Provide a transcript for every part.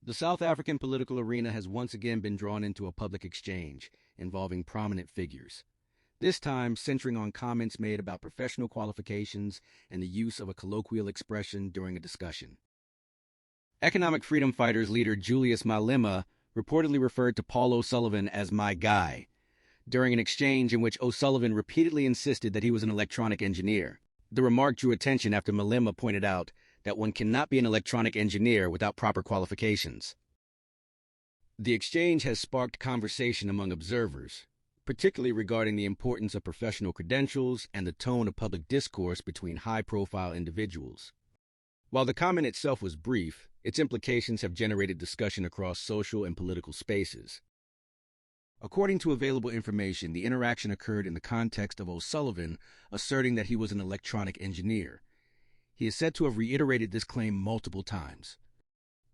The South African political arena has once again been drawn into a public exchange involving prominent figures, this time centering on comments made about professional qualifications and the use of a colloquial expression during a discussion. Economic freedom fighters leader Julius Malema reportedly referred to Paul O'Sullivan as "my guy" during an exchange in which O'Sullivan repeatedly insisted that he was an electronic engineer. The remark drew attention after Malema pointed out that one cannot be an electronic engineer without proper qualifications. The exchange has sparked conversation among observers, particularly regarding the importance of professional credentials and the tone of public discourse between high-profile individuals. While the comment itself was brief, its implications have generated discussion across social and political spaces. According to available information, the interaction occurred in the context of O'Sullivan asserting that he was an electronic engineer. He is said to have reiterated this claim multiple times.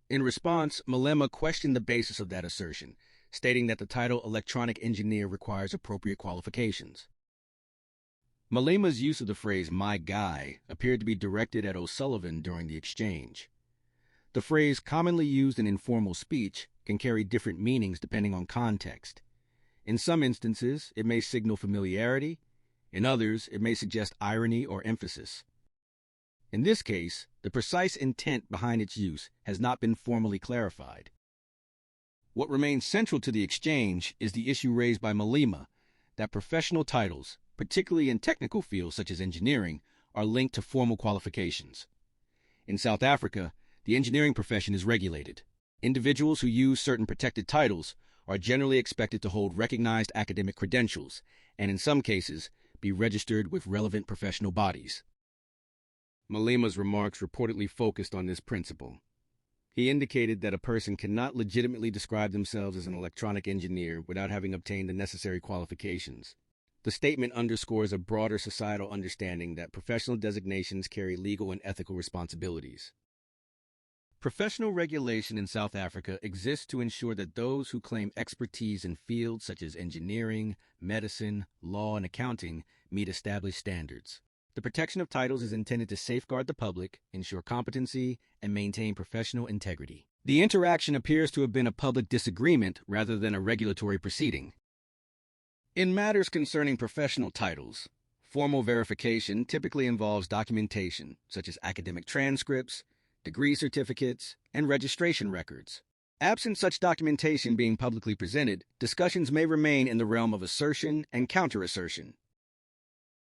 In response, Malema questioned the basis of that assertion, stating that the title electronic engineer requires appropriate qualifications. Malema's use of the phrase "my guy" appeared to be directed at O'Sullivan during the exchange. The phrase, commonly used in informal speech, can carry different meanings depending on context. In some instances, it may signal familiarity. In others, it may suggest irony or emphasis. In this case, the precise intent behind its use has not been formally clarified. What remains central to the exchange is the issue raised by Malema that professional titles, particularly in technical fields such as engineering, are linked to formal qualifications. In South Africa, the engineering profession is regulated. Individuals who use certain protected titles are generally expected to hold recognized academic credentials and, in some cases, be registered with relevant professional bodies. Malema's remarks reportedly focused on this principle. He indicated that a person cannot legitimately describe themselves as an electronic engineer without having obtained the necessary qualifications. The statement underscores a broader societal understanding that professional designations carry legal and ethical responsibilities. Professional regulation in South Africa exists to ensure that those who claim expertise in fields such as engineering, medicine, law, and accounting meet established standards. The protection of titles is intended to safeguard the public, ensure competency, and maintain professional integrity. The interaction appears to have been a public disagreement rather than a regulatory proceeding. In matters concerning professional titles, formal verification typically involves documentation, such as academic transcripts, degree certificates, and registration records. Absent such documentation being publicly presented, discussions may remain in the realm of assertion and counter-assertion.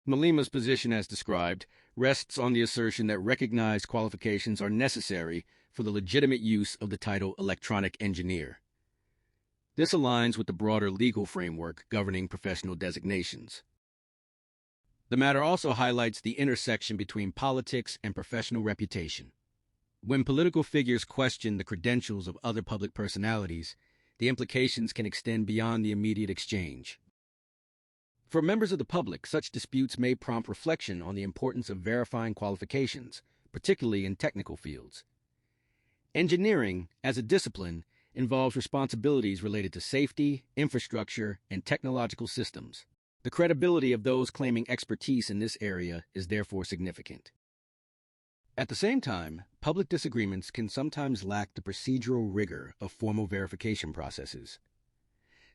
Malema's position, as described, rests on the assertion that recognized qualifications are necessary for the legitimate use of the title electronic engineer. This aligns with the broader legal framework governing professional designations. The matter also highlights the intersection between politics and professional reputation. When political figures question the credentials of other public personalities, the implications can extend beyond the immediate exchange. For members of the public, such disputes may prompt reflection on the importance of verifying qualifications, particularly in technical fields. Engineering, as a discipline, involves responsibilities related to safety, infrastructure, and technological systems. The credibility of those claiming expertise in this area is therefore significant. At the same time, public disagreements can sometimes lack the procedural rigor of formal verification processes.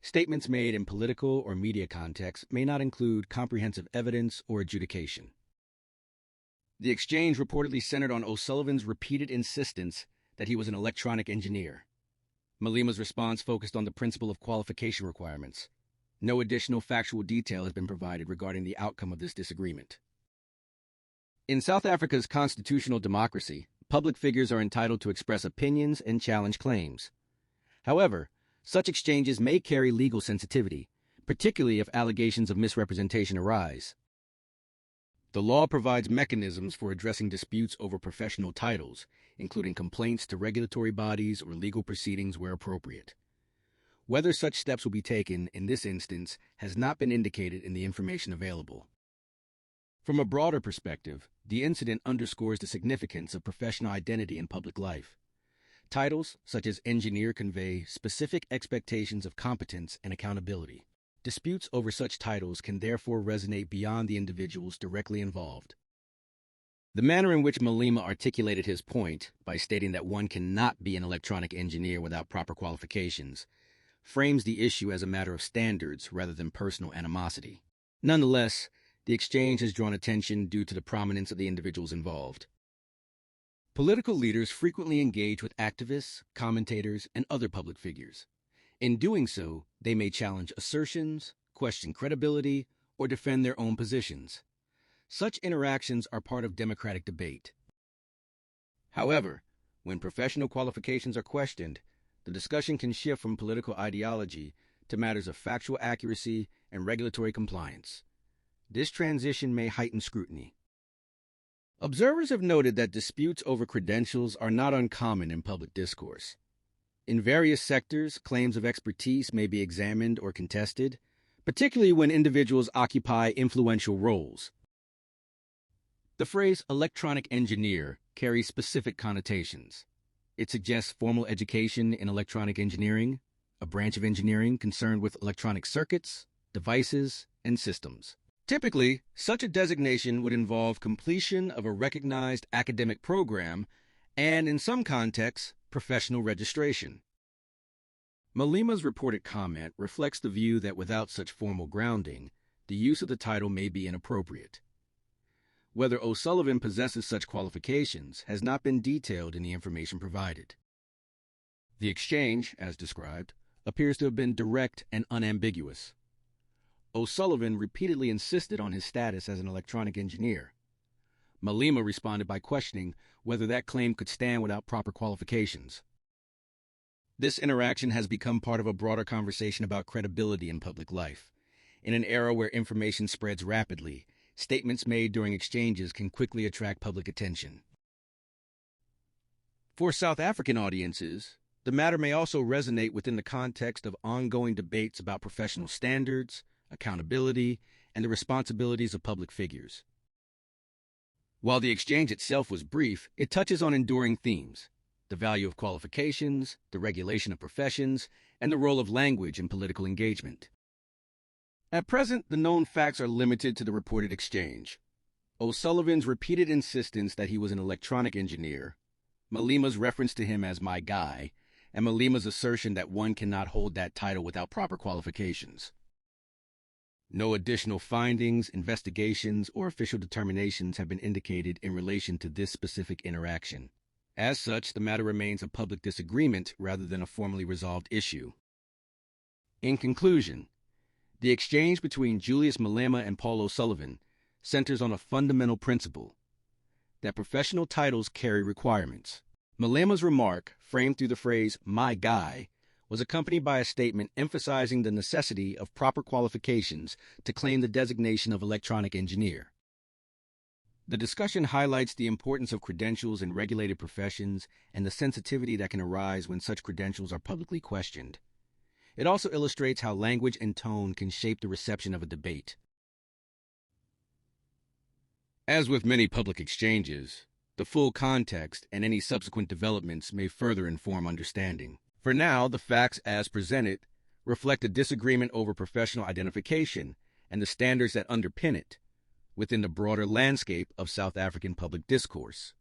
Statements made in political or media contexts may not include comprehensive evidence or adjudication. The exchange reportedly centered on O'Sullivan's repeated insistence that he was an electronic engineer. Malema's response focused on the principle of qualification requirements. No additional factual detail has been provided regarding the outcome of this disagreement. In South Africa's constitutional democracy, public figures are entitled to express opinions and challenge claims. However, such exchanges may carry legal sensitivity, particularly if allegations of misrepresentation arise. The law provides mechanisms for addressing disputes over professional titles, including complaints to regulatory bodies or legal proceedings where appropriate. Whether such steps will be taken in this instance has not been indicated in the information available. From a broader perspective, the incident underscores the significance of professional identity in public life. Titles, such as engineer, convey specific expectations of competence and accountability. Disputes over such titles can therefore resonate beyond the individuals directly involved. The manner in which Malema articulated his point by stating that one cannot be an electronic engineer without proper qualifications frames the issue as a matter of standards rather than personal animosity. Nonetheless, the exchange has drawn attention due to the prominence of the individuals involved. Political leaders frequently engage with activists, commentators, and other public figures. In doing so, they may challenge assertions, question credibility, or defend their own positions. Such interactions are part of democratic debate. However, when professional qualifications are questioned, the discussion can shift from political ideology to matters of factual accuracy and regulatory compliance. This transition may heighten scrutiny. Observers have noted that disputes over credentials are not uncommon in public discourse. In various sectors, claims of expertise may be examined or contested, particularly when individuals occupy influential roles. The phrase electronic engineer carries specific connotations. It suggests formal education in electronic engineering, a branch of engineering concerned with electronic circuits, devices, and systems. Typically, such a designation would involve completion of a recognized academic program and, in some contexts, professional registration. Malema's reported comment reflects the view that without such formal grounding, the use of the title may be inappropriate. Whether O'Sullivan possesses such qualifications has not been detailed in the information provided. The exchange, as described, appears to have been direct and unambiguous. O'Sullivan repeatedly insisted on his status as an electronic engineer. Malema responded by questioning whether that claim could stand without proper qualifications. This interaction has become part of a broader conversation about credibility in public life. In an era where information spreads rapidly, statements made during exchanges can quickly attract public attention. For South African audiences, the matter may also resonate within the context of ongoing debates about professional standards, accountability, and the responsibilities of public figures. While the exchange itself was brief, it touches on enduring themes: the value of qualifications, the regulation of professions, and the role of language in political engagement. At present, the known facts are limited to the reported exchange. O'Sullivan's repeated insistence that he was an electronic engineer, Malema's reference to him as "my guy," and Malema's assertion that one cannot hold that title without proper qualifications. No additional findings, investigations, or official determinations have been indicated in relation to this specific interaction. As such, the matter remains a public disagreement rather than a formally resolved issue. In conclusion, the exchange between Julius Malema and Paul O'Sullivan centers on a fundamental principle: that professional titles carry requirements. Malema's remark, framed through the phrase "my guy," was accompanied by a statement emphasizing the necessity of proper qualifications to claim the designation of electronic engineer. The discussion highlights the importance of credentials in regulated professions and the sensitivity that can arise when such credentials are publicly questioned. It also illustrates how language and tone can shape the reception of a debate. As with many public exchanges, the full context and any subsequent developments may further inform understanding. For now, the facts as presented reflect a disagreement over professional identification and the standards that underpin it within the broader landscape of South African public discourse.